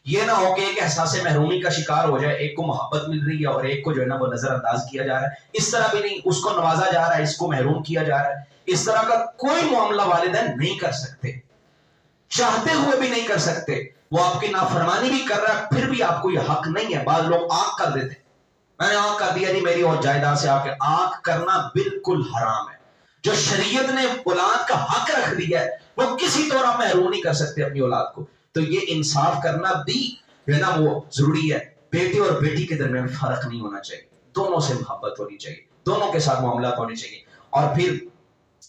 یہ نہ ہو کہ ایک احساس محرومی کا شکار ہو جائے، ایک کو محبت مل رہی ہے اور ایک کو جو ہے نا وہ نظر انداز کیا جا رہا ہے، اس طرح بھی نہیں، اس کو نوازا جا رہا ہے اس کو محروم کیا جا رہا ہے۔ اس طرح کا کوئی معاملہ والدین نہیں کر سکتے، چاہتے ہوئے بھی نہیں کر سکتے۔ وہ آپ کی نافرمانی بھی کر رہا ہے پھر بھی آپ کو یہ حق نہیں ہے۔ بعض لوگ آنکھ کر دیتے، میں نے آنکھ کر دیا جی میری اور جائیداد سے، آ کے آنکھ کرنا بالکل حرام ہے۔ جو شریعت نے اولاد کا حق رکھ دیا ہے وہ کسی طور آپ محروم نہیں کر سکتے اپنی اولاد کو۔ تو یہ انصاف کرنا بھی جو ہے نا وہ ضروری ہے۔ بیٹے اور بیٹی کے درمیان فرق نہیں ہونا چاہیے، دونوں سے محبت ہونی چاہیے، دونوں کے ساتھ معاملات ہونے چاہیے۔ اور پھر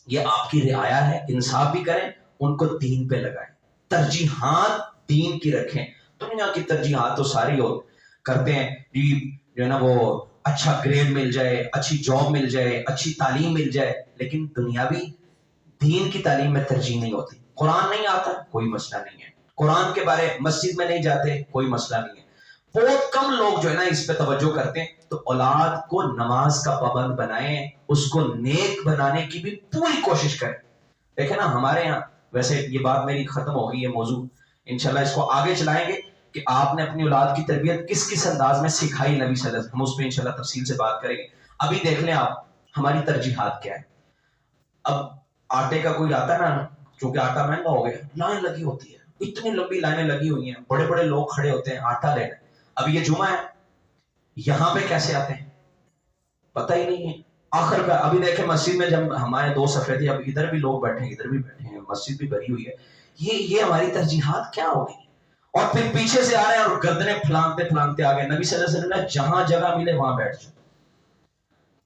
یہ آپ کی رعایا ہے، انصاف بھی کریں، ان کو دین پہ لگائیں، ترجیحات دین کی رکھیں۔ دنیا کی ترجیحات تو ساری ہو کرتے ہیں جو ہے نا وہ اچھا گریڈ مل جائے، اچھی جاب مل جائے، اچھی تعلیم مل جائے، لیکن دنیاوی دین کی تعلیم میں ترجیح نہیں ہوتی۔ قرآن نہیں آتا کوئی مسئلہ نہیں ہے، قرآن کے بارے مسجد میں نہیں جاتے کوئی مسئلہ نہیں ہے۔ بہت کم لوگ جو ہے نا اس پہ توجہ کرتے ہیں۔ تو اولاد کو نماز کا پابند بنائیں، اس کو نیک بنانے کی بھی پوری کوشش کریں۔ دیکھیں نا ہمارے یہاں، ویسے یہ بات میری ختم ہو گئی ہے موضوع، انشاءاللہ اس کو آگے چلائیں گے کہ آپ نے اپنی اولاد کی تربیت کس کس انداز میں سکھائی نبی صلی اللہ علیہ وسلم، ہم اس پہ انشاءاللہ تفصیل سے بات کریں گے۔ ابھی دیکھ لیں آپ ہماری ترجیحات کیا ہے. اب آٹے کا کوئی آتا ہے نا، چونکہ آٹا مہنگا ہو گیا، لائن لگی ہوتی ہے، اتنی لمبی لائنیں لگی ہوئی ہیں، بڑے بڑے لوگ کھڑے ہوتے ہیں آٹا لینے. اب یہ جمعہ ہے، یہاں پہ کیسے آتے ہیں پتہ ہی نہیں ہے. آخر کا ابھی دیکھیں مسجد میں جب ہمارے 2 صفحے تھے، اب ادھر بھی لوگ بیٹھے ہیں، ادھر بھی بیٹھے ہیں، مسجد بھی بھری ہوئی ہے. یہ ہماری ترجیحات کیا ہوگی؟ اور پھر پیچھے سے آ رہے ہیں اور گردنیں پھلانتے پھلانتے آگے. نبی صلی اللہ علیہ وسلم نے جہاں جگہ ملے وہاں بیٹھ جاؤ.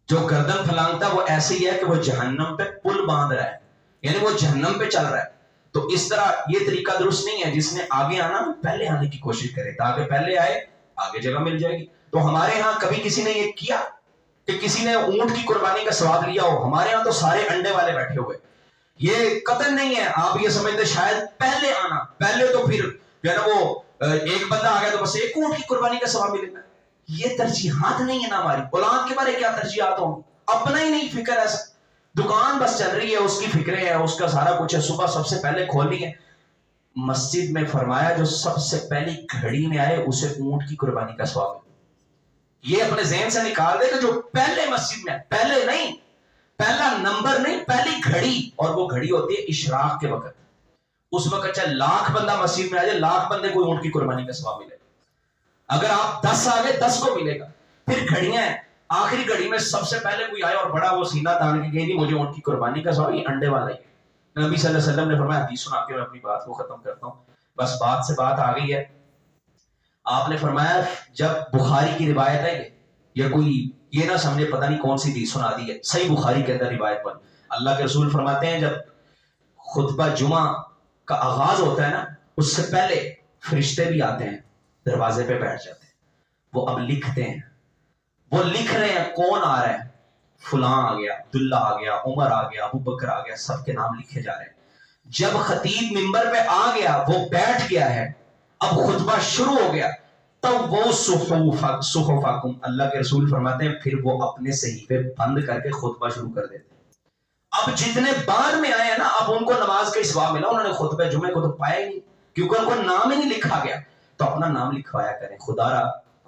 جو گردن پھلانگتا وہ ایسے ہی ہے کہ وہ جہنم پہ پل باندھ رہا ہے، یعنی وہ جہنم پہ چل رہا ہے. تو اس طرح یہ طریقہ درست نہیں ہے. جس نے آگے آنا پہلے آنے کی کوشش کرے تاکہ پہلے آئے، آگے جگہ مل جائے گی. تو ہمارے ہاں کبھی کسی نے یہ کیا کہ کسی نے اونٹ کی قربانی کا ثواب لیا ہو؟ ہمارے ہاں تو سارے انڈے والے بیٹھے ہوئے. یہ قتل نہیں ہے. آپ یہ سمجھتے شاید پہلے آنا، پہلے تو پھر جو ہے نا وہ ایک بندہ آ گیا تو بس ایک اونٹ کی قربانی کا ثواب ملے گا. یہ ترجیحات نہیں ہے نا ہماری. غلام کے بارے کیا ترجیحات ہوں؟ اپنا ہی نہیں فکر ایسا. دکان بس چل رہی ہے، اس کی فکریں ہیں، اس کا سارا کچھ ہے، صبح سب سے پہلے کھولنی ہے. مسجد میں فرمایا جو سب سے پہلی گھڑی میں آئے اسے اونٹ کی قربانی کا ثواب ہے. یہ اپنے ذہن سے نکال دے کہ جو پہلے مسجد میں، پہلے نہیں، پہلا نمبر نہیں، پہلی گھڑی. اور وہ گھڑی ہوتی ہے اشراق کے وقت. اس وقت چاہے 1,00,000 بندہ مسجد میں آ جائے، 1,00,000 بندے کو اونٹ کی قربانی کا ثواب ملے گا. اگر آپ 10 آ گئے 10 کو ملے گا. پھر گھڑیاں ہیں، آخری گھڑی میں سب سے پہلے کوئی آئے اور بڑا وہ سینہ تان کے کہے مجھے اونٹ کی قربانی کا ثواب، یہ انڈے والا ہی ہے. نبی صلی اللہ علیہ وسلم نے فرمایا، حدیث سنا کے میں اپنی بات کو ختم کرتا ہوں، بس بات سے بات آ گئی ہے. آپ نے فرمایا جب بخاری کی روایت ہے یہ کوئی یہ نہ سمجھے پتہ نہیں کون سی حدیث سنا دی ہے، صحیح بخاری کے اندر روایت پر اللہ کے رسول فرماتے ہیں جب خطبہ جمعہ کا آغاز ہوتا ہے نا، اس سے پہلے فرشتے بھی آتے ہیں، دروازے پہ بیٹھ جاتے ہیں. وہ اب لکھتے ہیں، وہ لکھ رہے ہیں کون آ رہا ہے، فلاں آ گیا، عبداللہ آ گیا، عمر آ گیا، ابو بکر آ گیا، سب کے نام لکھے جا رہے ہیں. جب خطیب منبر پہ آ گیا، وہ بیٹھ گیا ہے، اب خطبہ شروع ہو گیا، تب وہ صحفکم، اللہ کے رسول فرماتے ہیں پھر وہ اپنے صحیفے بند کر کے خطبہ شروع کر دیتے ہیں. اب جتنے بعد میں آئے ہیں نا، اب ان کو نماز کا ثواب ملا، انہوں نے خطبہ جمعے کو تو پایا ہی نہیں کیونکہ ان کو نام ہی نہیں لکھا گیا. تو اپنا نام لکھوایا کریں. خدا را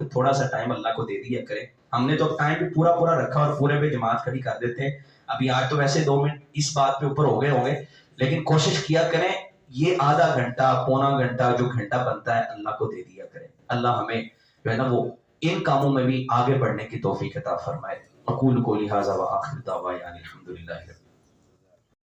تھوڑا سا ٹائم اللہ کو دے دیا کریں. ہم نے تو ٹائم بھی پورا پورا رکھا اور پورے پہ جماعت کھڑی کر دیتے ہیں. ابھی آج تو ویسے 2 منٹ اس بات پہ اوپر ہو گئے ہوں گے، لیکن کوشش کیا کریں یہ آدھا گھنٹہ پونا گھنٹہ جو گھنٹہ بنتا ہے اللہ کو دے دیا کریں. اللہ ہمیں جو ہے نا وہ ان کاموں میں بھی آگے بڑھنے کی توفیق عطا فرمائے. اقول قولی ھذا وآخر دعوانا الحمدللہ.